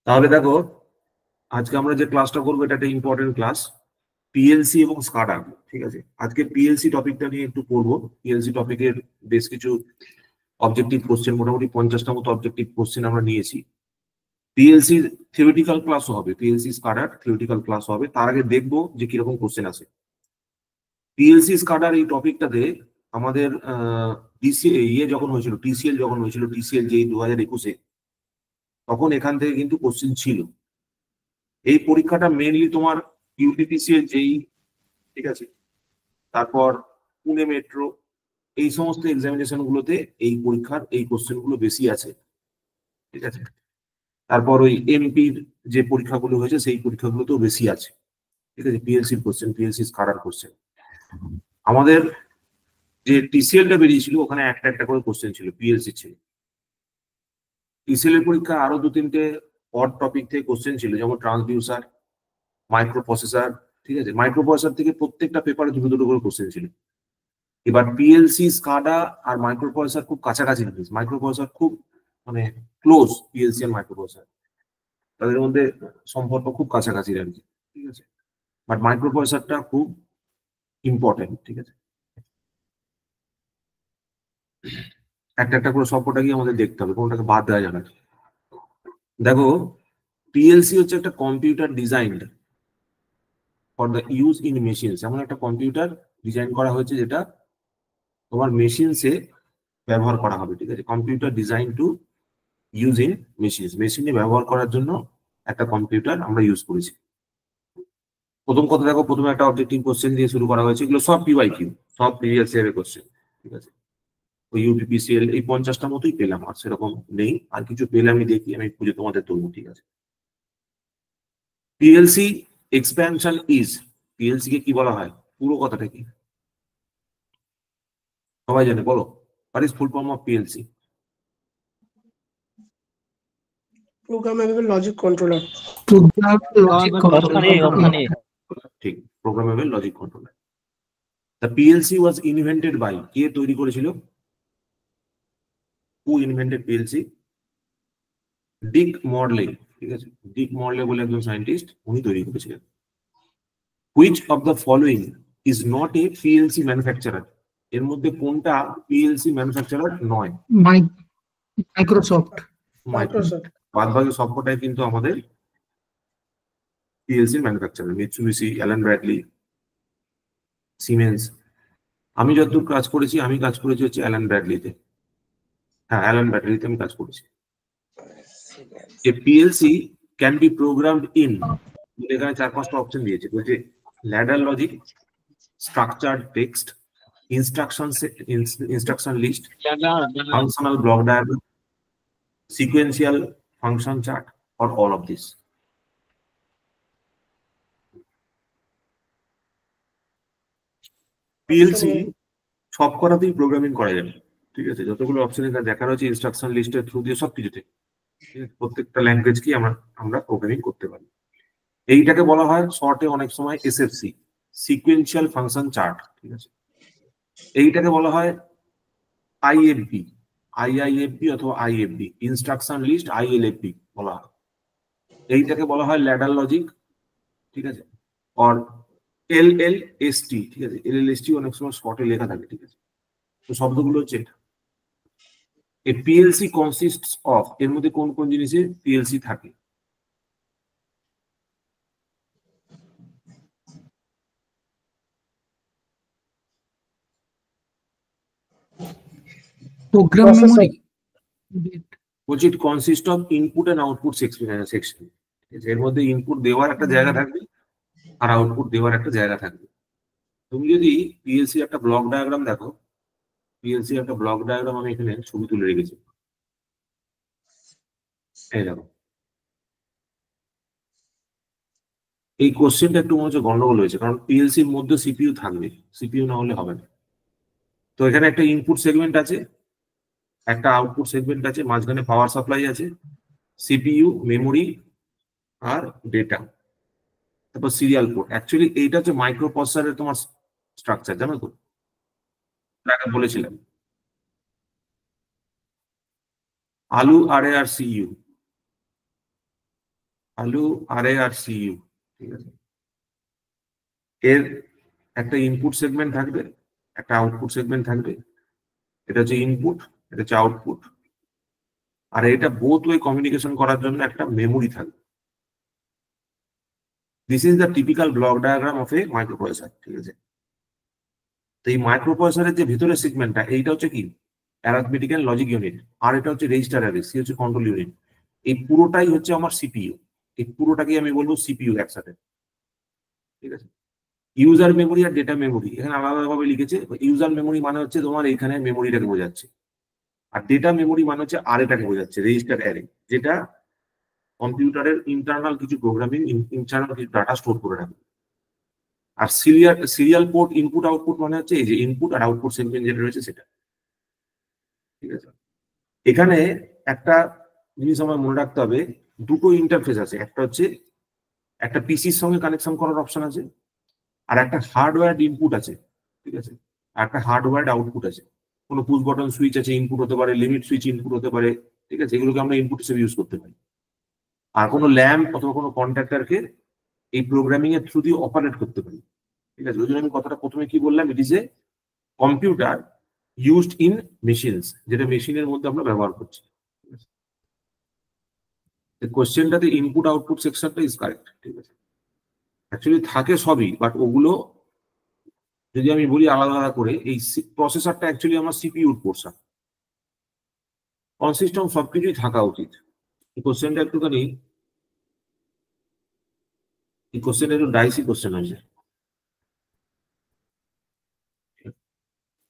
তাহলে দেখো, আজকে আমরা যে ক্লাসটা করবো এটা একটা ইম্পর্টেন্ট ক্লাস, পিএলসি এবং স্কাডা। ঠিক আছে, আজকে পিএলসি টপিকটা নিয়ে একটু পড়বো। পিএলসি টপিকের বেশ কিছু অবজেক্টিভ কোশ্চেন, মোটামুটি 50টা মতো অবজেক্টিভ কোশ্চেন আমরা নিয়েছি। পিএলসি থিওরিটিক্যাল ক্লাসও হবে, পিএলসি স্কাডার থিওরিটিক্যাল ক্লাস হবে। তার আগে দেখবো যে কিরকম কোশ্চেন আছে। পিএলসি স্কাডার এই টপিকটাতে আমাদের যখন হয়েছিল, টিসিএল যখন হয়েছিল, টিসিএল যে 2021-এ, তখন এখান থেকে কিন্তু কোশ্চেন ছিল। এই পরীক্ষাটা মেইনলি তোমার ইউপিপিসিএল যেই, ঠিক আছে, তারপর পুনে মেট্রো, এই সমস্ত এক্সামিনেশন গুলোতে এই পরীক্ষার এই কোশ্চেন গুলো বেশি আছে। ঠিক আছে, তারপর ওই এমপির যে পরীক্ষাগুলো হয়েছে সেই পরীক্ষাগুলোতেও বেশি আছে। ঠিক আছে, পিএলসির কোশ্চেন, পিএলসি স্কাডার কোশ্চেন। আমাদের যে টিসিএলটা বেরিয়েছিল ওখানে একটা একটা করে কোশ্চেন ছিল, পিএলসি ছিল। টিসিএল এর পরীক্ষা আরো 2-3টে অড টপিক থেকে কোশ্চেন ছিল, যেমন ট্রান্সডিউসার, মাইক্রো প্রসেসর। ঠিক আছে, মাইক্রো প্রসেসর থেকে প্রত্যেকটা পেপারে দুটো দুটো করে কোশ্চেন ছিল। এবার পিএলসি, স্কাডা আর মাইক্রো প্রসেসর খুব কাছাকাছি জিনিস। মাইক্রো প্রসেসর খুব মানে ক্লোজ, পিএলসি আর মাইক্রো প্রসেসর তাদের মধ্যে সম্পর্ক খুব কাছাকাছি আর কি। ঠিক আছে, বাট মাইক্রো প্রসেসরটা খুব ইম্পর্টেন্ট। ঠিক আছে, একটা একটা করে সবকটাকে আমাদের দেখতে হবে, কোনটাকে বাদ দেওয়া যাবে না। দেখো, পিএলসি হচ্ছে একটা computer design for the use in machines. এমন একটা কম্পিউটার ডিজাইন করা হয়েছে যেটা তোমার মেশিনসে ব্যবহার করা হবে। ঠিক আছে, computer design to use in machines, মেশিনে ব্যবহার করার জন্য একটা কম্পিউটার আমরা ইউজ করেছি। প্রথম কথা দেখো, প্রথমে একটা অবজেক্টিভ কোশ্চেন দিয়ে শুরু করা হয়েছে। এগুলো সব পিওয়াইকিউ, সব প্রিভিয়াস ইয়ারের কোশ্চেন। ঠিক আছে, ওই ইউপিপিসিএল এই 50টা মতোই পেলাম, আর সেরকম নেই। আর কিছু পেলে আমি দেখি, আমি খুঁজে তোমাদের তুলবো। ঠিক আছে, পিএলসি এক্সপ্যানশন ইজ, পিএলসি কে কি বলা হয়, পুরো কথাটা কি সবাই জানে? বলো, what is full form of PLC? Programmable Logic Controller. ঠিক, programmable logic controller. The PLC was invented by, কে তৈরি করেছিল? Who invented PLC? Dick Morley. ঠিক আছে, ডিক মডলে বলে একজন সায়েন্টিস্ট, উনি তৈরি করেছিলেন। Which of the following is not A PLC manufacturer? এর মধ্যে কোনটা পিএলসি ম্যানুফ্যাকচারার নয়? মাইক্রোসফট। বাদবাকি সবকটাই কিন্তু আমাদের PLC manufacturer. Mitsubishi, Allen Bradley, Siemens. আমি যতদূর কাজ করেছি, আমি কাজ করেছি হচ্ছে অ্যালান ব্র্যাডলিতে। হ্যাঁ, অ্যালান ব্র্যাডলিতে আমি কাজ করেছি। A PLC can be programmed in, এখানে 4-5টা অপশন দিয়েছে, বলছে ladder logic, structured text, instruction list, functional block diagram, sequential function chart, or all of this. PLC সব করাতেই প্রোগ্রামিং করা যাবে। ঠিক আছে, যতগুলো অপশন এখানে দেখা রয়েছে ইনস্ট্রাকশন লিস্টের থ্রু দিয়ে সবকিছুতে, প্রত্যেকটা ল্যাঙ্গুয়েজকে আমরা প্রোগ্রামিং করতে পারি। এইটাকে বলা হয় শর্টে অনেক সময় এসএফসি, সিকোয়েন্সিয়াল ফাংশন চার্ট। ঠিক আছে, এইটাকে বলা হয় আইএফবি, আইআইএফবি অথবা আইএফবি, ইনস্ট্রাকশন লিস্ট, আইএলএফবি বলা হয়। এইটাকে বলা হয় ল্যাডার লজিক। ঠিক আছে, আর এলএলএসটি। ঠিক আছে, এলএলএসটি অনেক সময় শর্টে লেখা থাকে। ঠিক আছে, তো শব্দগুলো হচ্ছে এটা। এ পিএলসি কনসিস্টস অফ, এর মধ্যে কোন কোন জিনিসে পিএলসি থাকে? Program memory. বলছি it consist of input and output section. এর মধ্যে ইনপুট দেওয়ার একটা জায়গা থাকবে আর আউটপুট দেওয়ার একটা জায়গা থাকবে। তুমি যদি পিএলসি একটা ব্লক ডায়াগ্রাম দেখো, পিএলসি একটা ব্লক ডায়াগ্রাম আমি এখানে ছবি তুলে রেখেছি, এই দেখো। এই কোশ্চেনটা একটু মনে হচ্ছে গন্ডগোল হয়েছে, কারণ পিএলসির মধ্যে সিপিইউ থাকবে, সিপিইউ না হলে হবে না। তো এখানে একটা ইনপুট সেগমেন্ট আছে, একটা আউটপুট সেগমেন্ট আছে, মাঝখানে পাওয়ার সাপ্লাই আছে, সিপিইউ, মেমোরি আর ডেটা, তারপর সিরিয়াল পোর্ট। অ্যাকচুয়ালি এইটা হচ্ছে মাইক্রো প্রসেসরের তোমার স্ট্রাকচার, জানো তো, আগে বলেছিলাম। আলু আরএ আর সিইউ, আলু আরএ আর সিইউ, ঠিক আছে। এর একটা ইনপুট সেগমেন্ট থাকবে, একটা আউটপুট সেগমেন্ট থাকবে। এটা হচ্ছে ইনপুট, এটা হচ্ছে আউটপুট। আর এটা বোথ ওয়ে কমিউনিকেশন করার জন্য একটা মেমোরি থাকবে। This is the typical block diagram of a microprocessor, ঠিক আছে। তো এই মাইক্রোপ্রসেসরের যে ভিতরের সেগমেন্টটা, এইটা হচ্ছে কি অ্যারিথমেটিক এন্ড লজিক ইউনিট, আর এটা হচ্ছে রেজিস্টার অ্যারে, সি হচ্ছে কন্ট্রোল ইউনিট। এই পুরোটাই হচ্ছে আমার সিপিইউ। এই পুরোটাকে আমি বলবো সিপিইউ একসাথে, ঠিক আছে। ইউজার মেমোরি আর ডেটা মেমোরি এখানে আলাদাভাবে লিখেছে। ইউজার মেমোরি মানে হচ্ছে তোমার এইখানে মেমোরিটাকে বোঝাচ্ছে, আর ডেটা মেমোরি মানে হচ্ছে আরএটাকে বোঝাচ্ছে, রেজিস্টার অ্যারে, যেটা কম্পিউটারের ইন্টারনাল কিছু প্রোগ্রামিং, ইন্টারনাল কিছু ডাটা স্টোর করে রাখবে। আর সিরিয়াল পোর্ট ইনপুট আউটপুট মানে হচ্ছে এই যে ইনপুট আর আউটপুট সেগমেন্ট যেটা রয়েছে সেটা, ঠিক আছে। এখানে একটা জিনিস আমার মনে রাখতে হবে, দুটো ইন্টারফেস আছে। একটা হচ্ছে একটা পিসির সঙ্গে কানেকশন করার অপশন আছে, আর একটা হার্ডওয়্যার ইনপুট আছে, ঠিক আছে। আর একটা হার্ডওয়্যার আউটপুট আছে। কোনো পুশ বটন সুইচ আছে, ইনপুট হতে পারে, লিমিট সুইচ ইনপুট হতে পারে, ঠিক আছে। এগুলোকে আমরা ইনপুট হিসেবে ইউজ করতে পারি। আর কোনো ল্যাম্প অথবা কোনো কন্ট্যাক্টরকে এই প্রোগ্রামিং এর থ্রু দিয়ে অপারেট করতে পারি, ঠিক আছে। ওই জন্য আমি কথাটা প্রথমে কি বললাম, it is a computer used in machines, যেটা মেশিনের মধ্যে আমরা ব্যবহার করছি। কোশ্চেনটাতে ইনপুট আউটপুট সেকশনটা ইজ কারেক্ট, ঠিক আছে। অ্যাকচুয়ালি থাকে সবই, বাট ওগুলো যদি আমি বলি আলাদা আলাদা করে, এই প্রসেসরটা অ্যাকচুয়ালি আমার সিপিইউর পোর্শন। কনসিস্টেন্ট সবকিছুই থাকা উচিত। এই কোশ্চেনটা একটুখানি, এই কোশ্চেনটা একটু ডাইসি কোশ্চেন হয়েছে।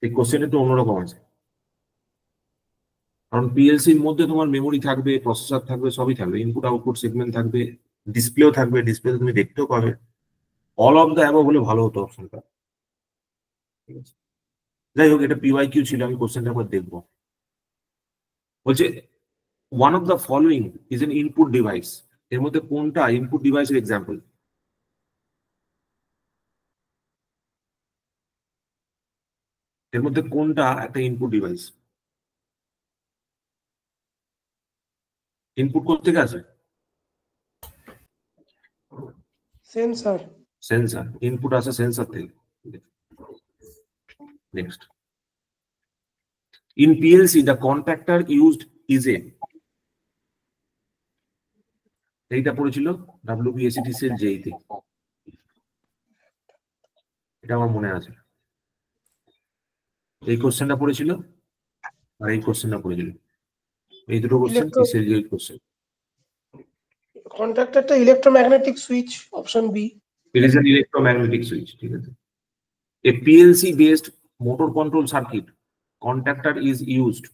এই কোশ্চেনটা একটু অন্যরকম আছে, কারণ পিএলসির মধ্যে তোমার মেমোরি থাকবে, প্রসেসর থাকবে, সবই থাকবে, ইনপুট আউটপুট সেগমেন্ট থাকবে, ডিসপ্লেও থাকবে, ডিসপ্লে তুমি দেখতেও পাবে। অল অফ দ্য অ্যাবভ হলে ভালো হতো অপশনটা, ঠিক আছে। যাই হোক, এটা পিওয়াইকিউ ছিল, আমি কোশ্চেনটা আবার দেখবো। বলছে one of the following is an input device. এর মধ্যে কোনটা ইনপুট ডিভাইসের এক্সাম্পল? এর মধ্যে কোনটা একটা ইনপুট ডিভাইস? ইনপুট করতে গেছে সেন্সর। সেন্সর, ইনপুট আছে সেন্সর থেকে। Next, in PLC the contactor used is a, এইটা পড়েছিল ডাব্লিউবিএসিটি সেল জেইতে, এটা আমার মনে আছে। এই কোশ্চেনটা পড়েছিল আর এই কোশ্চেনটা পড়েছিল, এই দুটো কোশ্চেন কিসের যে কোশ্চেন। কন্ট্যাক্টরটা electromagnetic switch, option B. It is an electromagnetic switch, ঠিক আছে। A PLC based motor control circuit contactor is used.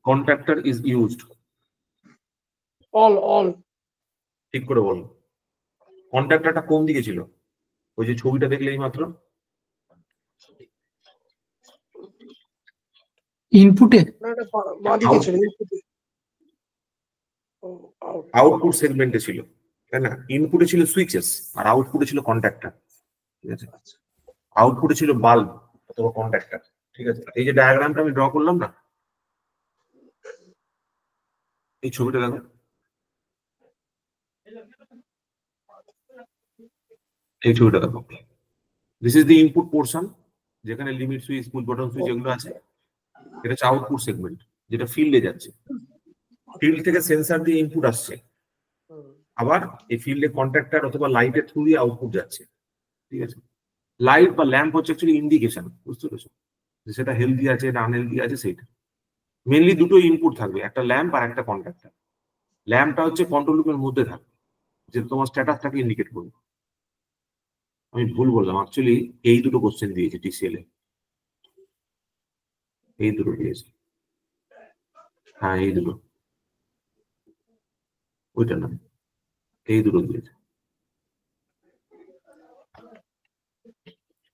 Contactor is used, all. ঠিক করে বলো। কন্ট্যাক্টরটা কোন দিকে ছিল? ওই যে ছবিটা দেখলেই মাত্র, ইনপুটে, আউটপুট সেগমেন্টে ছিল, তাই না? ইনপুটে ছিল সুইচেস আর আউটপুটে ছিল কন্ট্যাক্টর, ঠিক আছে। আউটপুটে ছিল বাল্ব অথবা কন্ট্যাক্টর, ঠিক আছে। এই যে ডায়াগ্রামটা আমি ড্র করলাম না, এই ছবিটা দেখো, এই ছবিটা দেখো। This is the input portion, যেখানে limit switch, push button switch এগুলো আছে। এটা হচ্ছে আউটপুট সেগমেন্ট, যেটা ফিল্ডে যাচ্ছে। ফিল্ড থেকে সেন্সর দিয়ে ইনপুট আসছে, আবার এই ফিল্ডে কন্ট্যাক্টর অথবা লাইটের থ্রু দিয়ে আউটপুট যাচ্ছে, ঠিক আছে। লাইট বা ল্যাম্প হচ্ছে অ্যাকচুয়ালি ইন্ডিকেশন, বুঝতে পেরেছো? সেটা হেলদি আছে না আনহেলদি আছে সেটা। মেনলি দুটো ইনপুট থাকবে, একটা ল্যাম্প আর একটা কন্ট্যাক্টর। ল্যাম্পটা হচ্ছে কন্ট্রোল লুপের মধ্যে থাকবে, যে তোমার স্ট্যাটাসটাকে ইন্ডিকেট করবে। আমি ভুল বললাম, অ্যাকচুয়ালি এই দুটো কোশ্চেন দিয়েছে টিসিএল এ, এই দুটো দিয়েছে। হ্যাঁ, এই দুটো, ওইটা না, এই দুটো দিয়েছে।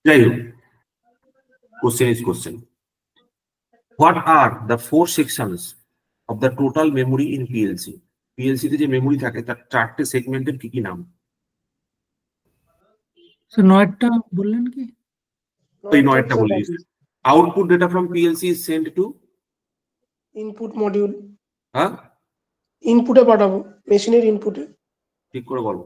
যাই হোক, question is question. What are the 4 sections of the total memory in PLC? PLC তে যে মেমোরি থাকে তার 4টে সেগমেন্টের কি কি নাম? স্যার নয়টা বললেন কি? এই নয়টা বলে দিচ্ছি। Output data from PLC is send to input module, হ্যাঁ ইনপুটে পাঠাবো, মেশিনের ইনপুটে। ঠিক করে বলো।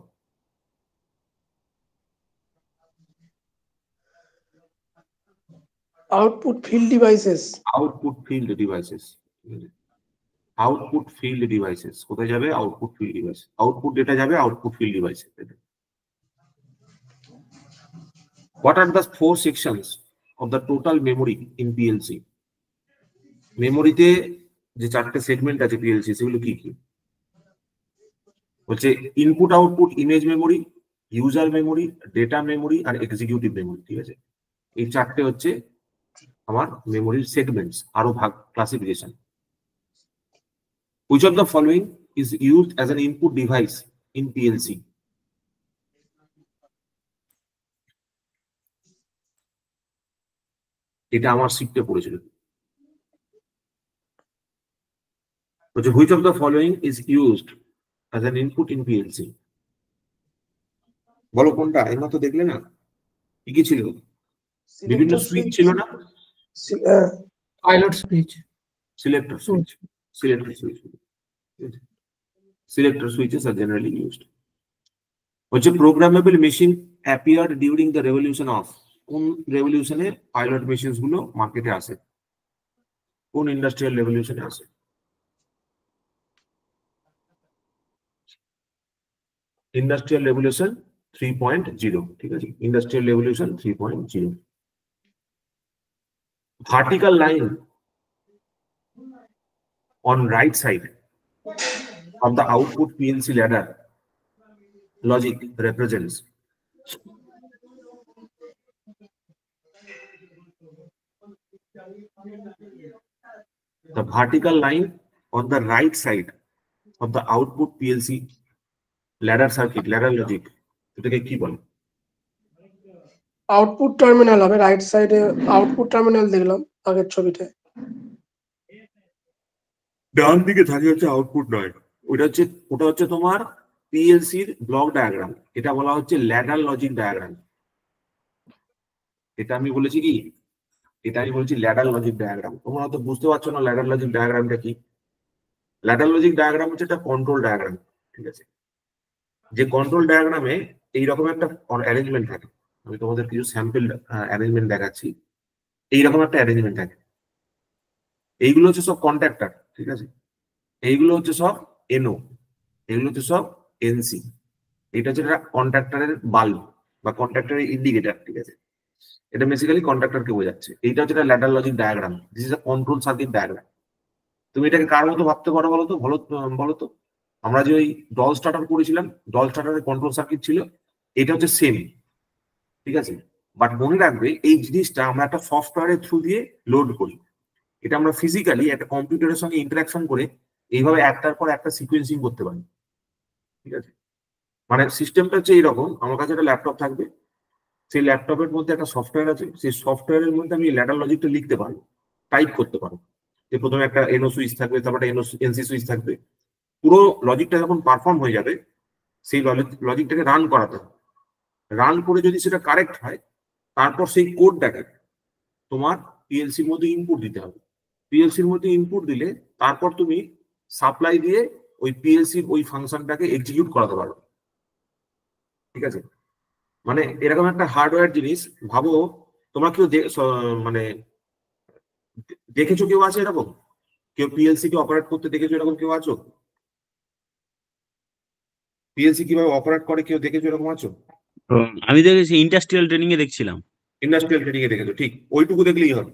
Output field devices, output field devices, output field devices কোথায় যাবে? Output field device, output data যাবে আউটপুট ফিল্ড ডিভাইসে। What are the four sections of the total memory in PLC? মেমোরিতে যে চারটে সেগমেন্ট আছে পিএলসি সেগুলো কি কি? হচ্ছে input output image memory, user memory, data memory আর এক্সিকিউটিভ মেমোরি। ঠিক আছে, এই চারটে হচ্ছে আমার মেমোরির সেগমেন্টস, আরো ভাগ classification. Which of the following is used as an input device in PLC? এটা আমার শিখতে পড়েছিল। বলছে which of the following is used as an input in PLC? বলো কোনটা? এর মতো দেখলে না কি কি ছিল? বিভিন্ন সুইচ ছিল না? Pilot switch, selector switch, selector switch, selector switches are generally used. হচ্ছে programmable machine appeared during the revolution of, কোন রেভলিউশনে পাইলট মেশিনস গুলো মার্কেটে আসে? কোন ইন্ডাস্ট্রিয়াল রেভলিউশনে আসে? Industrial revolution 3.0। ঠিক আছে, industrial revolution 3.0। Vertical line on right side of the output PLC ladder logic represents the vertical line on the right side of the output PLC ladder circuit, ladder logic, এটাকে কি বলে? Output terminal হবে, right সাইডে output terminal দেখলাম আগের ছবিতে। ডান দিকে থাকে হচ্ছে আউটপুট নয়, ওটা হচ্ছে তোমার পিএলসির ব্লক ডায়াগ্রাম। এটা বলা হচ্ছে ল্যাডার লজিক ডায়াগ্রাম। এটা আমি বলেছি কি? এটা আমি বলছি ল্যাডার লজিক ডায়াগ্রাম। তোমরা হয়তো বুঝতে পারছো না ল্যাডার লজিক ডায়াগ্রামটা কি। ল্যাডার লজিক ডায়াগ্রাম হচ্ছে একটা কন্ট্রোল ডায়াগ্রাম। ঠিক আছে, যে কন্ট্রোল ডায়াগ্রামে এইরকম একটা অ্যারেঞ্জমেন্ট থাকে। আমি তোমাদের কিছু স্যাম্পল অ্যারেঞ্জমেন্ট দেখাচ্ছি। এইরকম একটা অ্যারেঞ্জমেন্ট থাকে। এইগুলো হচ্ছে সব কন্ট্যাক্টর। ঠিক আছে, এইগুলো হচ্ছে সব এনও, এগুলো হচ্ছে সব এনসি। এটা হচ্ছে কন্ট্রাক্টরের বাল্ব বা কন্ট্রাক্টরের ইন্ডিকেটর। ঠিক আছে, এটা বেসিক্যালি কন্ট্রাক্টরকে বোঝাচ্ছে। এইটা হচ্ছে ladder logic diagram. This is a control circuit diagram. তুমি এটাকে কার মতো ভাবতে পারো বলো তো? বলো তো, আমরা যে ওই ডল স্টার্টার করেছিলাম, ডল স্টার্টারের কন্ট্রোল সার্কিট ছিল, এটা হচ্ছে সেম। ঠিক আছে, বাট মনে রাখবে এই জিনিসটা আমরা একটা সফটওয়্যারের থ্রু দিয়ে লোড করি। এটা আমরা ফিজিক্যালি একটা কম্পিউটারের সঙ্গে ইন্টারাকশন করে এইভাবে একটার পর একটা সিকোয়েন্সিং করতে পারি। ঠিক আছে, মানে সিস্টেমটা হচ্ছে এইরকম। আমার কাছে একটা ল্যাপটপ থাকবে, সেই ল্যাপটপের মধ্যে একটা সফটওয়্যার আছে, সেই সফটওয়্যারের মধ্যে আমি ল্যাডার লজিকটা লিখতে পারবো, টাইপ করতে পারবো। যে প্রথমে একটা এনও সুইচ থাকবে, তারপরে এনসি সুইচ থাকবে। পুরো লজিকটা যখন পারফর্ম হয়ে যাবে, সেই লজিকটাকে রান করাতে হবে। রান করে যদি সেটা কারেক্ট হয়, তারপর সেই কোডটাকে তোমার পিএলসির মধ্যে ইনপুট দিতে হবে। পিএলসির মধ্যে ইনপুট দিলে তারপর তুমি সাপ্লাই দিয়ে ওই পিএলসির ওই ফাংশনটাকে এক্সিকিউট করাতে পারো। ঠিক আছে, মানে এরকম একটা হার্ডওয়্যার জিনিস ভাবো। তোমরা কেউ মানে দেখেছো কেউ আছে এরকম? কেউ পিএলসি কে অপারেট করতে দেখেছো এরকম কেউ আছো? পিএলসি কিভাবে অপারেট করে কেউ দেখেছো এরকম আছো? আমি দেখেছি ইন্ডাস্ট্রিয়াল ট্রেনিং এ দেখছিলাম। ইন্ডাস্ট্রিয়াল ট্রেনিং এ দেখেছো, ঠিক ওইটুকু দেখলেই হবে।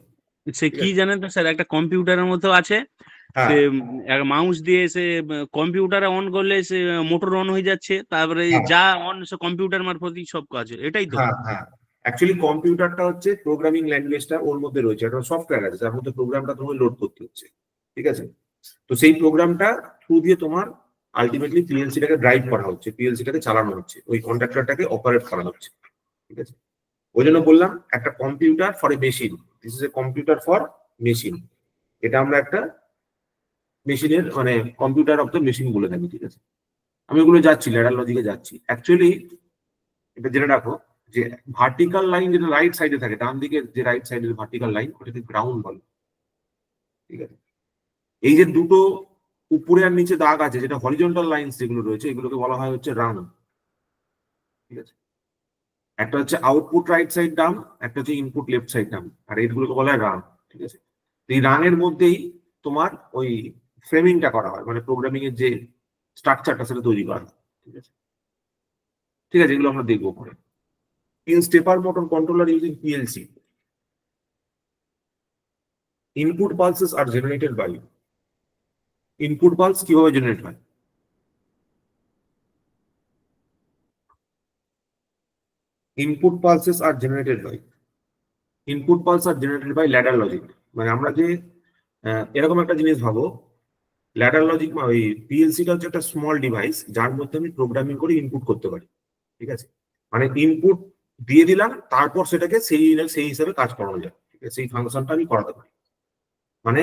সে কি জানেন তো স্যার, একটা কম্পিউটারের মতো আছে, হ্যাঁ সে মাউস দিয়ে সে কম্পিউটারে অন করলে সে মোটর অন হয়ে যাচ্ছে, তারপরে হ্যাঁ যা অন সে কম্পিউটার মারফতই সব কাজ, এটাই তো? হ্যাঁ হ্যাঁ, অ্যাকচুয়ালি কম্পিউটারটা হচ্ছে প্রোগ্রামিং ল্যাঙ্গুয়েজটা ওর মধ্যে রয়েছে, একটা সফটওয়্যার আছে যার মধ্যে প্রোগ্রামটা তোমার লোড করতে হচ্ছে। ঠিক আছে, তো সেই প্রোগ্রামটা থ্রু দিয়ে তোমার আলটিমেটলি পিএলসিটাকে ড্রাইভ করা হচ্ছে, পিএলসিটাকে চালানো হচ্ছে, ওই কন্ট্রাক্টরটাকে অপারেট করা হচ্ছে। ঠিক আছে, ওই জন্য বললাম একটা computer for a machine, this is a computer for machine. এটা আমরা একটা মেশিনের মানে কম্পিউটার অফ দ্য মেশিন বলে থাকি। ঠিক আছে, আমি ওগুলো যাচ্ছি, ল্যাডার লজিকে যাচ্ছি। অ্যাকচুয়ালি এটা জেনে রাখো, যে ভার্টিক্যাল লাইন যেটা রাইট সাইডে থাকে, ডান দিকে যে রাইট সাইডের ভার্টিক্যাল লাইন, ওটাকে গ্রাউন্ড বলে। ঠিক আছে, এই যে দুটো উপরে আর নিচে দাগ আছে, যেটা হরিজন্টাল লাইন যেগুলো রয়েছে, এগুলোকে বলা হয় হচ্ছে রান। ঠিক আছে, একটা হচ্ছে আউটপুট রাইট সাইড ডাম, একটা হচ্ছে ইনপুট লেফট সাইড ডাম, আর এইগুলোকে বলা হয় রান। ঠিক আছে, এই রানের মধ্যেই তোমার ওই ফ্রেমিংটা করা হয়, মানে প্রোগ্রামিং এর যে স্ট্রাকচারটা সেটা তৈরি করা হয়। ঠিক আছে, ঠিক আছে, এগুলো আমরা দেখবো পরে। In stepper motor controller using PLC, input pulses are generated by, input pulse কিভাবে জেনারেট হয়? Input pulses are generated by, input pulse are generated by ladder logic. মানে আমরা যে এরকম একটা জিনিস ভাবো, ল্যাডার লজিক ওই পিএলসিটা হচ্ছে একটা স্মল ডিভাইস যার মধ্যে আমি প্রোগ্রামিং করে ইনপুট করতে পারি। ঠিক আছে, মানে ইনপুট দিয়ে দিলাম, তারপর সেটাকে সেই হিসাবে কাজ করানো যায়। ঠিক আছে, সেই ফাংশনটা আমি করাতে পারি। মানে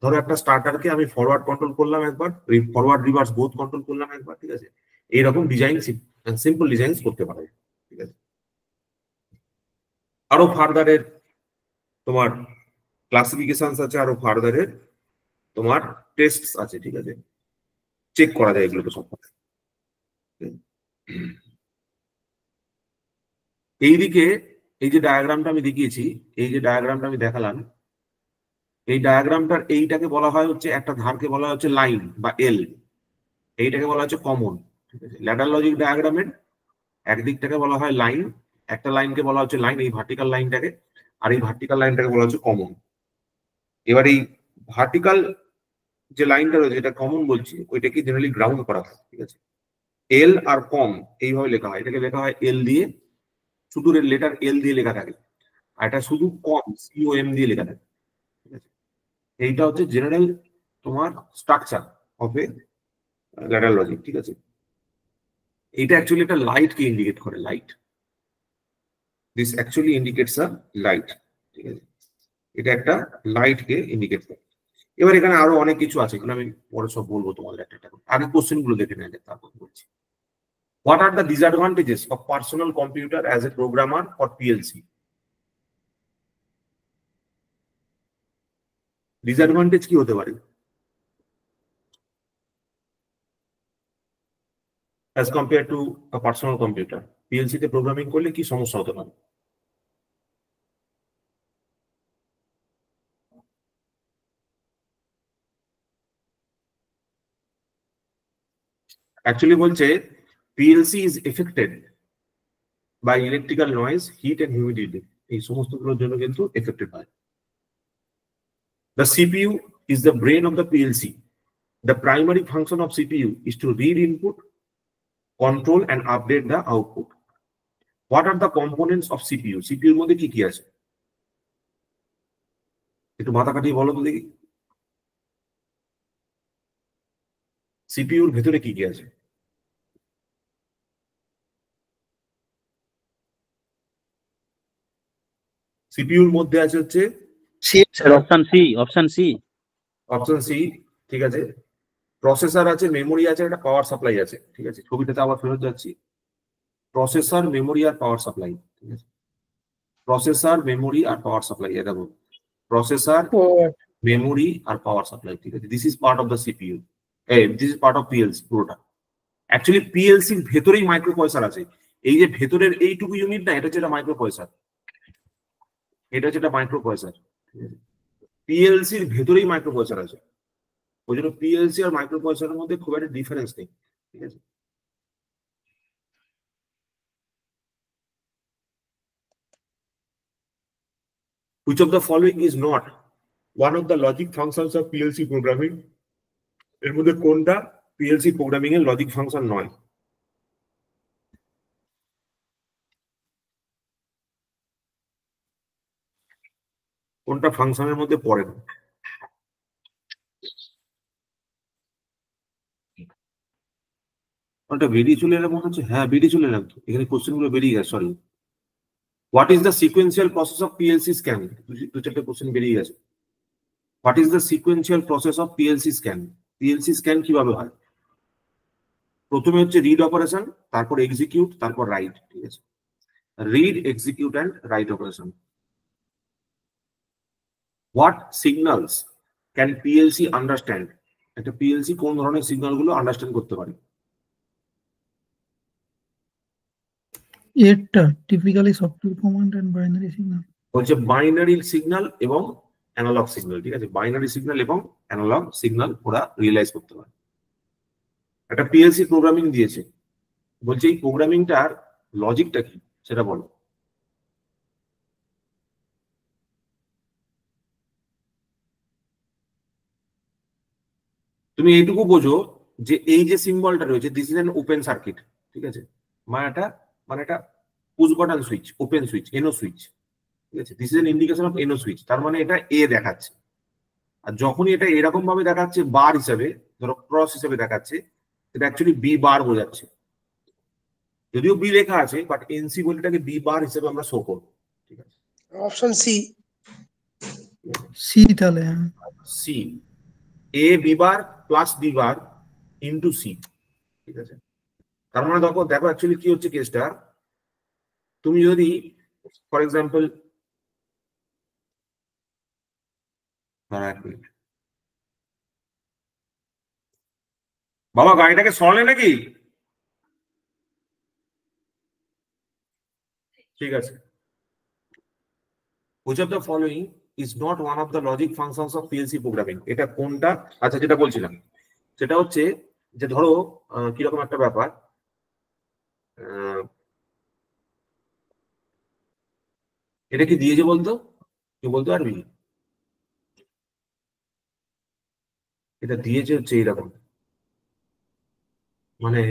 ধরো একটা স্টার্টারকে আমি ফরওয়ার্ড কন্ট্রোল করলাম একবার, ফরওয়ার্ড রিভার্স বোথ কন্ট্রোল করলাম একবার। ঠিক আছে, এইরকম ডিজাইন, সিম্পল ডিজাইন করতে পারে। ঠিক আছে, আরো ফার্দারের তোমার ক্লাসিফিকেশন আছে, আরো ফার্দারের তোমার টেস্ট আছে। ঠিক আছে, চেক করা যায় এগুলোকে সব। এইদিকে এই যে ডায়াগ্রামটা আমি দেখিয়েছি, এই যে ডায়াগ্রামটা আমি দেখালাম, এই ডায়াগ্রামটার এইটাকে বলা হয় হচ্ছে, একটা ধারকে বলা হচ্ছে লাইন বা এল, এইটাকে বলা হচ্ছে কমন। ঠিক আছে, ল্যাডার লজিক ডায়াগ্রামের একদিকটাকে বলা হয় লাইন, একটা লাইনকে বলা হচ্ছে লাইন, এই ভার্টিক্যাল লাইনটাকে, আর এই ভার্টিক্যাল লাইনটাকে বলা হচ্ছে কমন। এবার এই ভার্টিক্যাল যে লাইনটা রয়েছে, যেটা কমন বলছি, ওইটাকে জেনারেলি গ্রাউন্ড করা হয়। ঠিক আছে, এল আর কম এইভাবে লেখা হয়, এটাকে লেখা হয় এল দিয়ে, শুধু লেটার এল দিয়ে লেখা থাকে, আর এটা শুধু কম সিওএম দিয়ে লেখা থাকে। ঠিক আছে, এইটা হচ্ছে জেনারেল তোমার structure of A ladder logic. ঠিক আছে, এইটা অ্যাকচুয়ালি একটা লাইটকে ইন্ডিকেট করে, light, this actually indicates a light. ঠিক আছে, এটা একটা লাইটকে ইন্ডিকেট করে। এবার এখানে আরো অনেক কিছু আছে, এগুলো আমি পরে সব বলবো তোমাদের একটা একটা করে। আগে কোশ্চেন গুলো দেখে নেয়, তারপর বলছি। What are the disadvantages of personal computer as a programmer for PLC? Disadvantage কি হতে পারে as compared to a personal computer? PLC তে প্রোগ্রামিং করলে কি সমস্যা হতে পারে? অ্যাকচুয়ালি বলছে PLC is affected by electrical noise, heat and humidity, এই সমস্তগুলোর জন্য কিন্তু এফেক্টেড হয়। The CPU is the brain of the PLC. The primary function of CPU is to read input, control and update the output. What are the components of CPU? CPU এর মধ্যে কি কি আছে একটু মাথা কাটিয়ে বলো তো দেখি। সিপিইউর ভেতরে কি কি আছে? সিপিইউর মধ্যে আছে হচ্ছে option C, option C, option C. ঠিক আছে, প্রসেসর আছে, মেমোরি আছে, একটা পাওয়ার সাপ্লাই আছে। ঠিক আছে, ছবিটাতে আবার ফেরত যাচ্ছি, প্রসেসর, মেমোরি আর পাওয়ার সাপ্লাই। ঠিক আছে, প্রসেসর, মেমোরি আর পাওয়ার সাপ্লাই, এটা বল, প্রসেসর, ও মেমোরি আর পাওয়ার সাপ্লাই। ঠিক আছে, this is part of the CPU, this is part of PLC পুরোটা। অ্যাকচুয়ালি পিএলসির ভেতরেই মাইক্রো প্রসেসর আছে, এই যে ভেতরের এইটুকু ইউনিট না, এটা হচ্ছে একটা মাইক্রো প্রসেসর, এটা হচ্ছে একটা মাইক্রো প্রসেসর। পিএলসির ভেতরেই মাইক্রো প্রসেসর আছে, ওই জন্য পিএলসি আর মাইক্রো প্রসেসরের মধ্যে খুব একটা ডিফারেন্স নেই। ঠিক আছে, which of the following is not one of the logic functions of PLC programming? এর মধ্যে কোনটা পিএলসি প্রোগ্রামিং এর লজিক ফাংশন নয়? কোনটা ফাংশনের মধ্যে পড়ে না? ওটা বেরিয়ে চলে এলাম মনে হচ্ছে, হ্যাঁ বেরিয়ে চলে এলাম তো, এখানে কোশ্চেন গুলো বেরিয়ে গেছে, sorry. What is the sequential process of PLC scan? দু চারটে কোশ্চেন বেরিয়ে গেছে। What is the sequential process of PLC scan? PLC scan কিভাবে হয়? প্রথমে হচ্ছে রিড অপারেশন, তারপর এক্সিকিউট, তারপর রাইট। ঠিক আছে, read, execute and write operation. What signals can PLC understand? একটা PLC কোন ধরনের সিগন্যাল গুলো আন্ডারস্ট্যান্ড করতে পারে? এটা typically software command and binary signal. বলছে বাইনারি সিগন্যাল এবং অ্যানালগ সিগন্যাল, ঠিক আছে? বাইনারি সিগন্যাল এবং অ্যানালগ সিগন্যাল ওরা রিয়েলাইজ করতে পারে। একটা পিএলসি প্রোগ্রামিং দিয়েছে, বলছে এই প্রোগ্রামিংটার লজিকটা কি সেটা বলো। তুমি এইটুকু বোঝো যে এই যে সিম্বলটা রয়েছে, this is an open circuit, ঠিক আছে? মানে এটা push button switch, open switch, এনো সুইচ, ঠিক আছে? This is an indication of এনো সুইচ, তার মানে এটা এ দেখাচ্ছে। আর যখনই এটা এরকম ভাবে দেখাচ্ছে বার হিসাবে, ধরো ক্রস হিসাবে দেখাচ্ছে, এটা অ্যাকচুয়ালি বি বার বোঝাচ্ছে। যদিও বি লেখা আছে, বাট এনসি বলে এটাকে বি বার হিসেবে আমরা শো করবো, ঠিক আছে? Option C. সি তাহলে C, A B bar plus B bar into C, ঠিক আছে? তার মানে দেখো অ্যাকচুয়ালি কি হচ্ছে কেসটা, তুমি যদি ফর এক্সাম্পল বাবা গাড়িটাকে সরালে নাকি? ঠিক আছে। Which of the following is not one of the logic functions of PLC programming? এটা কোনটা? আচ্ছা, যেটা বলছিলাম সেটা হচ্ছে যে ধরো কিরকম একটা ব্যাপার, এটা কি দিয়েছে বলতো, কি বলতে পারবি? এটা দিয়েছে হচ্ছে এইরকম, মানে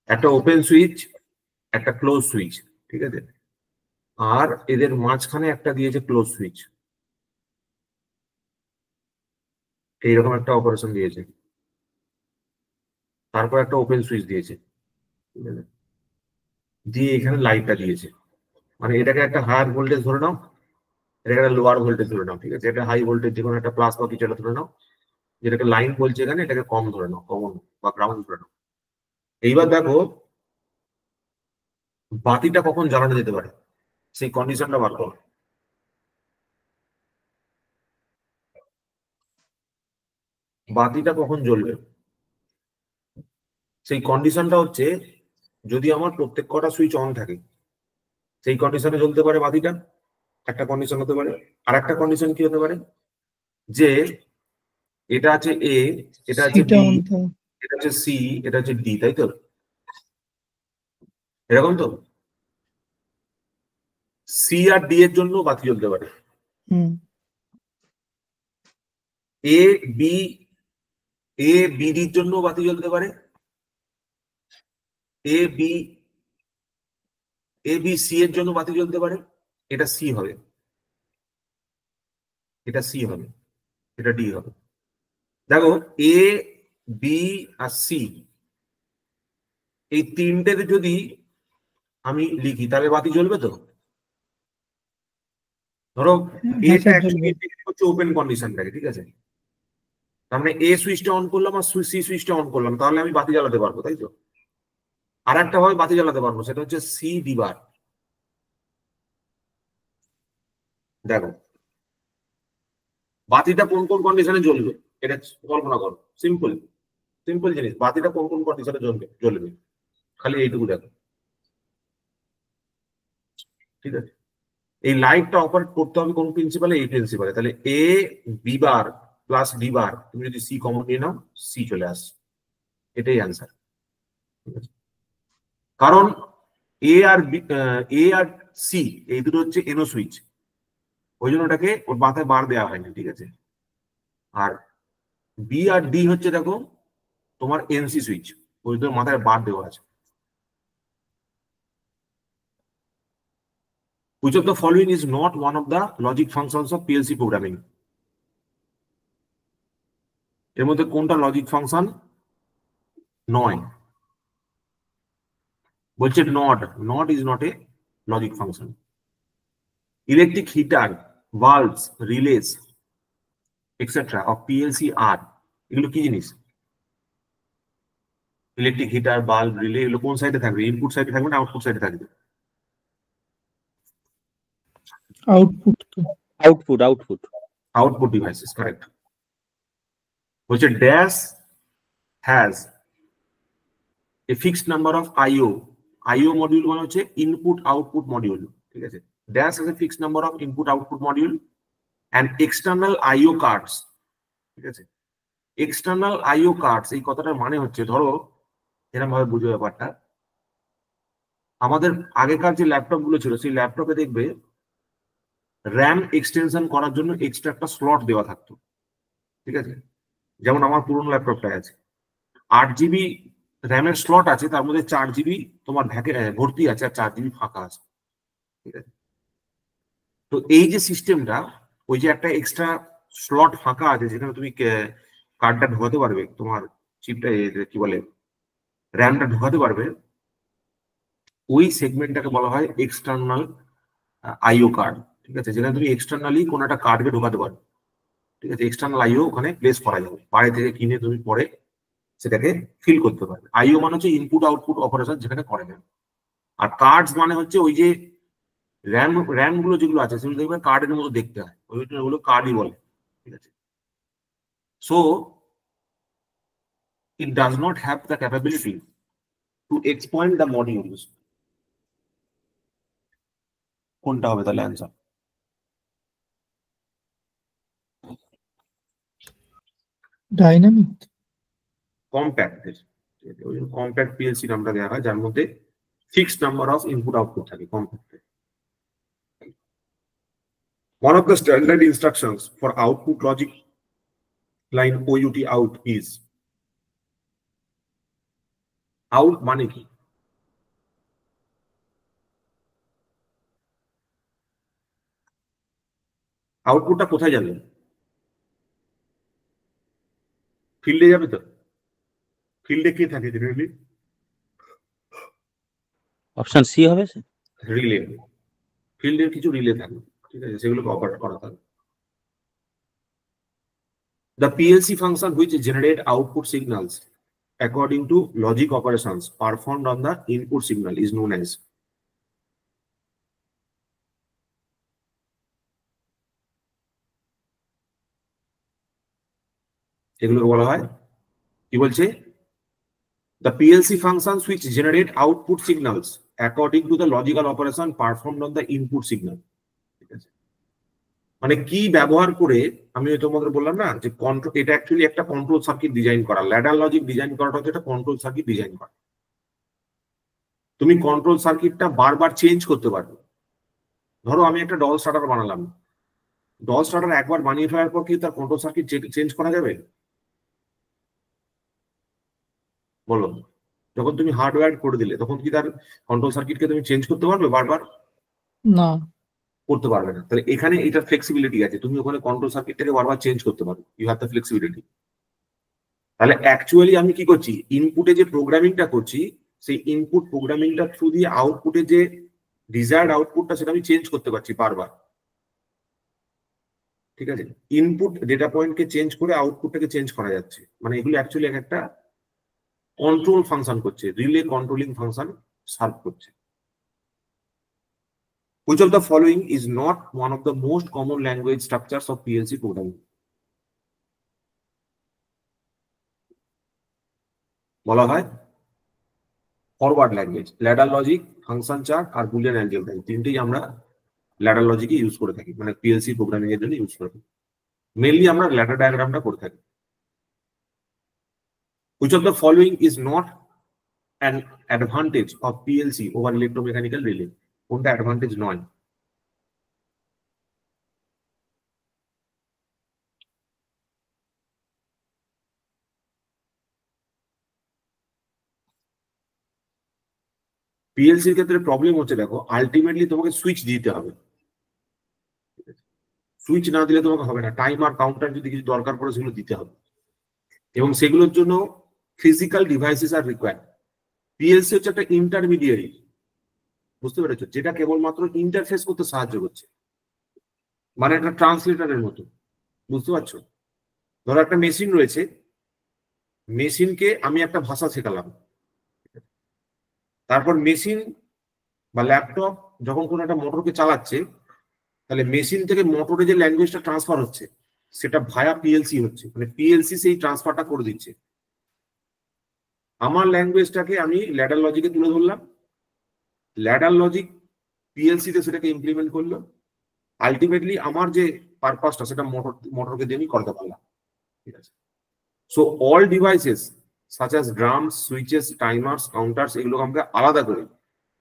একটা ওপেন সুইচ, একটা ক্লোজ সুইচ, ঠিক আছে? আর এদের মাঝখানে একটা দিয়েছে ক্লোজ সুইচ, এইরকম একটা অপারেশন দিয়েছে। তারপর একটা ওপেন সুইচ দিয়েছে, ঠিক আছে? দিয়ে এখানে লাইটটা দিয়েছে, মানে এটাকে একটা হায়ার ভোল্টেজ ধরে নাও, এটাকে একটা লোয়ার ভোল্টেজ ধরে নাও, ঠিক আছে? এটা হাই ভোল্টেজ, যে কোনো একটা প্লাস বা কিছু একটা ধরে নাও, যেটাকে লাইন বলছে এখানে, এটাকে কম ধরে নাও, কমন বা গ্রাউন্ড ধরে নাও। এইবার দেখো বাতিটা কখন জ্বালানো যেতে পারে, সেই কন্ডিশনটা বার করো। বাতিটা কখন জ্বলবে সেই কন্ডিশনটা হচ্ছে, যদি আমার প্রত্যেক কটা সুইচ অন থাকে সেই কন্ডিশনে জ্বলতে পারে বাতিটা, একটা কন্ডিশন হতে পারে। আর একটা কন্ডিশন কি হতে পারে, যে এটা আছে এ, এটা আছে বি, এটা আছে সি, এটা আছে ডি, তাই তো? এরকম তো সি আর ডি এর জন্য বাতি জ্বলতে পারে, এ বি ডির জন্য বাতি জ্বলতে পারে, এ বি সি এর জন্য বাতি জ্বলতে পারে। এটা সি হবে, এটা সি হবে, এটা ডি হবে। দেখো এ বি আর সি এই তিনটেতে যদি আমি লিখি তাহলে বাতি জ্বলবে তো? ধরো এটা হচ্ছে ওপেন কন্ডিশনটাকে, ঠিক আছে? তার মানে এ সুইচটা অন করলাম আর সি সুইচটা অন করলাম, তাহলে আমি বাতি জ্বালাতে পারবো, তাই তো? আর একটা ভাবে বাতি জ্বালাতে পারবো, সেটা হচ্ছে সি ডি বার। দেখো বাতিটা কোন কোন কন্ডিশনে জ্বলবে এটা কল্পনা করো, সিম্পল জিনিস। বাতিটা কোন কোন কন্ডিশনে জ্বলবে খালি এইটুকু দেখো, ঠিক আছে? এই লাইটটা অপারেট করতে হবে কোন প্রিন্সিপালে? এই প্রিন্সিপালে। তাহলে এ বি বার প্লাস ডি বার, তুমি যদি সি কমন নিয়ে নাও, সি চলে আসছে, এটাই অ্যান্সার। কারণ এ আর সি এই দুটো হচ্ছে এনো সুইচ, ওই জন্য ওটাকে ওর মাথায় বার দেওয়া হয়নি, ঠিক আছে? আর বি আর ডি হচ্ছে দেখো তোমার এনসি সুইচ, ওই জন্য মাথায় বার দেওয়া আছে। Which of the following is not one of the logic functions of PLC programming? এর মধ্যে কোনটা লজিক ফাংশন নয়? বলছে not is not a logic function. Electric heater, valves, relays etcetera of PLC are, এগুলো কি জিনিস? ইলেকট্রিক হিটার, বাল্ব, রিলে, এগুলো কোন সাইডে থাকবে? ইনপুট সাইডে থাকবে না আউটপুট সাইডে থাকবে? আউটপুট তো output output output devices, correct. বলছে dash has a fixed number of IO. IO module মানে হচ্ছে ইনপুট আউটপুট মডিউল, ঠিক আছে। Dash has a fixed number of input output module and external IO cards, ঠিক আছে। External IO cards এই কথাটার মানে হচ্ছে, ধরো এরকম ভাবে বুঝো ব্যাপারটা, আমাদের আগেকার যে ল্যাপটপ গুলো ছিল সেই ল্যাপটপে দেখবে র্যাম এক্সটেনশন করার জন্য এক্সট্রা একটা স্লট দেওয়া থাকতো, ঠিক আছে। যেমন আমার পুরোনো ল্যাপটপটা আছে, 8 GB র্যামের স্লট আছে, তার মধ্যে 4 GB তোমার ভর্তি আছে আর 4 GB ফাঁকা আছে, ঠিক আছে। তো এই যে সিস্টেমটা, ওই যে একটা এক্সট্রা স্লট ফাঁকা আছে যেখানে তুমি কার্ডটা ঢোকাতে পারবে, তোমার চিপটা কি বলে র্যামটা ঢোকাতে পারবে, ওই সেগমেন্টটাকে বলা হয় এক্সটার্নাল আইও কার্ড, ঠিক আছে। যেখানে তুমি এক্সটার্নালি কোনো একটা কার্ডকে ঢোকাতে পারবে, ঠিক আছে। এক্সটার্নাল আইও ওখানে প্লেস করা যাবে, বাইরে থেকে কিনে তুমি পরে সেটাকে ফিল করতে পারবে। আইও মানে হচ্ছে ইনপুট আউটপুট অপারেশন যেখানে করে যাবে। আর কার্ডস মানে হচ্ছে ওই যে র্যাম গুলো যেগুলো আছে সেগুলো দেখবে কার্ডের মতো দেখতে হয়, ওইগুলো কার্ডই বলে, ঠিক আছে। So it does not have the capability to expand the modules. কোনটা হবে তাহলে অ্যান্সার? ডাইনামিক কম্প্যাক্ট, ওই কম্প্যাক্ট পিএলসি নামটা দেওয়া হয়, যার মধ্যে fixed number of input output থাকে, compact. One of the standard instructions for output logic line OUT out is out মানে কি? আউটপুটটা কোথায় যাবে? ফিল্ডে যাবে তো? ফিল্ডে কে থাকে জেনারেলি? অপশন সি হবে স্যার। রিলে। ফিল্ডের কিছু রিলে থাকে, ঠিক আছে, সেগুলোকে অপারেট করা থাকে। The PLC function which generate output signals according to logic operations performed on the input signal is known as এগুলোকে বলা হয় কি বলছে? The PLC functions which generate output signals according to the logical operation performed on the input signal, ঠিক আছে। মানে কি ব্যবহার করে, আমি তোমাদের বললাম না যে কন্ট্রোল, এটা অ্যাকচুয়ালি একটা কন্ট্রোল সার্কিট ডিজাইন করা, ল্যাডার লজিক ডিজাইন করাটা হচ্ছে একটা কন্ট্রোল সার্কিট ডিজাইন করা। তুমি কন্ট্রোল সার্কিটটা বারবার চেঞ্জ করতে পারবে। ধরো আমি একটা ডল স্টার্টার বানালাম, ডল স্টার্টার একবার বানিয়ে ফেলার পর কি তার কন্ট্রোল সার্কিট চেঞ্জ করা যাবে? বলো, যখন তুমি হার্ডওয়্যার করে দিলে তখন কি তার কন্ট্রোল সার্কিটকে তুমি চেঞ্জ করতে পারবে বারবার? না, করতে পারবে না। তাহলে এখানে এটার ফ্লেক্সিবিলিটি আছে, তুমি ওখানে কন্ট্রোল সার্কিটটাকে বারবার চেঞ্জ করতে পারো, ইউ হ্যাভ দ্য ফ্লেক্সিবিলিটি। তাহলে অ্যাকচুয়ালি আমি কি করছি, ইনপুটে যে প্রোগ্রামিংটা করছি সেই ইনপুট প্রোগ্রামিংটা থ্রু দিয়ে আউটপুটে যে ডিজায়ার্ড আউটপুটটা সেটা আমি চেঞ্জ করতে পারছি বারবার, ঠিক আছে। ইনপুট ডেটা পয়েন্টকে চেঞ্জ করে আউটপুটটাকে চেঞ্জ করা যাচ্ছে, মানে এগুলো অ্যাকচুয়ালি একটা কন্ট্রোল ফাংশন করছে, রিলে কন্ট্রোলিং ফাংশন সার্ভ করছে। Which of the following is not one of the most common language structures of PLC programming? বলা হয় forward language, ladder logic, function chart আর বুলিয়ান অ্যালজেব্রা, তিনটেই আমরা ladder লজিকে use করে থাকি, মানে পিএলসি প্রোগ্রামিং এর জন্য ইউজ করে থাকি। মেইনলি আমরা ল্যাডার ডায়াগ্রামটা করে থাকি। Which of the following is not an advantage of PLC over electromechanical relay? কোনটা অ্যাডভান্টেজ নয়? পিএলসির ক্ষেত্রে প্রবলেম হচ্ছে, দেখো আলটিমেটলি তোমাকে সুইচ দিতে হবে, সুইচ না দিলে তোমাকে হবে না। টাইমার কাউন্টার যদি কিছু দরকার পড়ে সেগুলো দিতে হবে, এবং সেগুলোর জন্য ফিজিক্যাল ডিভাইসেস আর রিকোয়ার্ড। পিএলসি হচ্ছে একটা ইন্টারমিডিয়ারি, বুঝতে পেরেছো, যেটা কেবলমাত্র ইন্টারফেস করতে সাহায্য করছে, মানে একটা ট্রান্সলেটারের মতো, বুঝতে পারছো। ধরো একটা মেশিন রয়েছে, মেশিনকে আমি একটা ভাষা শেখালাম, তারপর মেশিন বা ল্যাপটপ যখন কোনো একটা মোটরকে চালাচ্ছে, তাহলে মেশিন থেকে মোটরে যে ল্যাঙ্গুয়েজটা ট্রান্সফার হচ্ছে সেটা ভায়া পিএলসি হচ্ছে, মানে পিএলসি সেই ট্রান্সফারটা করে দিচ্ছে। আমার ল্যাঙ্গুয়েজটাকে আমি ল্যাডার লজিকে তুলে ধরলাম, ল্যাডার লজিক পিএলসি তে সেটাকে ইমপ্লিমেন্ট করলো, আলটিমেটলি আমার যে পারপাসটা সেটা মোটরকে দিয়ে আমি করতে পারলাম। ঠিক আছে, so all devices such as drums, switches, timers, counters এগুলোকে আমরা আলাদা করি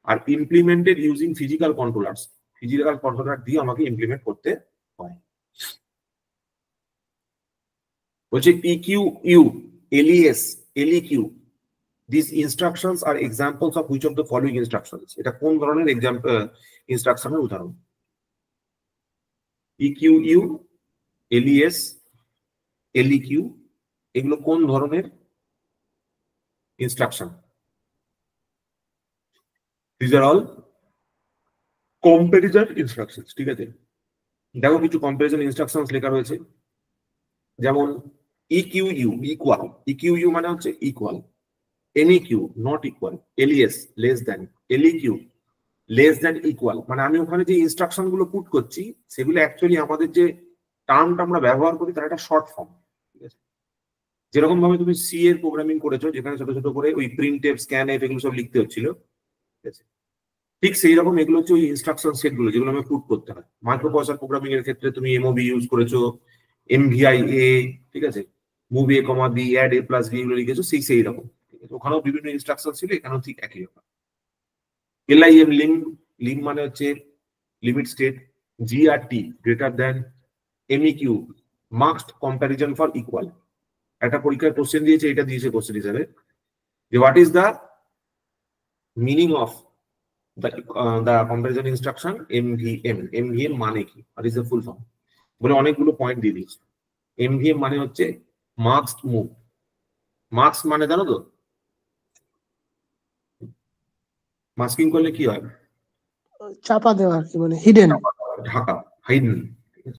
আর implemented using physical controllers, physical controller দিয়ে আমাকে ইমপ্লিমেন্ট করতে হয়। বলছে EQU, LES, LEQ, these instructions are examples of which of the following instructions? এটা কোন ধরনের ইনস্ট্রাকশনের উদাহরণ? EQU, LES, LEQ এগুলো কোন ধরনের instruction? These are all comparison instructions। ঠিক আছে, দেখো কিছু কম্পারিজন ইনস্ট্রাকশনস লেখা রয়েছে, যেমন EQU ইকুয়াল, EQU মানে হচ্ছে equal, NEQ not equal, LES less than, LEQ less than equal. মানে আমি ওখানে যে ইনস্ট্রাকশন গুলো পুট করছি সেগুলো অ্যাকচুয়ালি আমাদের যে টার্মটা আমরা ব্যবহার করি তার একটা শর্ট ফর্ম। ঠিক আছে, যেরকম ভাবে তুমি সি এর প্রোগ্রামিং করেছো যেখানে ছোট ছোট করে ওই প্রিন্ট এফ, স্ক্যান এফ এগুলো সব লিখতে হচ্ছিল, ঠিক আছে, ঠিক সেই রকম এগুলো হচ্ছে ওই ইনস্ট্রাকশন সেট গুলো যেগুলো আমাকে পুট করতে হয়। মাইক্রো প্রসেসর প্রোগ্রামিং এর ক্ষেত্রে তুমি MOV ইউজ করেছো, MVIA, ঠিক আছে, move A comma B, add A plus B এগুলো লিখেছো, সেই রকম। ঠিক আছে, ওখানেও বিভিন্ন ইনস্ট্রাকশন ছিল, এখানেও ঠিক একই রকম। LIM লিম মানে হচ্ছে limit state, GRT greater than, MEQ must comparison for equal. একটা পরীক্ষার কোশ্চেন দিয়েছে, এটা দিয়েছে কোশ্চেন হিসাবে যে what is the meaning of the comparison instruction MVM, MVM মানে কি, what is the full form, বলে অনেকগুলো পয়েন্ট দিয়ে দিয়েছে। MVM মানে হচ্ছে মাস্ট মুভ। মাস্ক মানে জানো তো, মাস্কিং করলে কি হয়? চাপা দেওয়া আর কি, মানে হিডেন, ঢাকা, হাইডেন।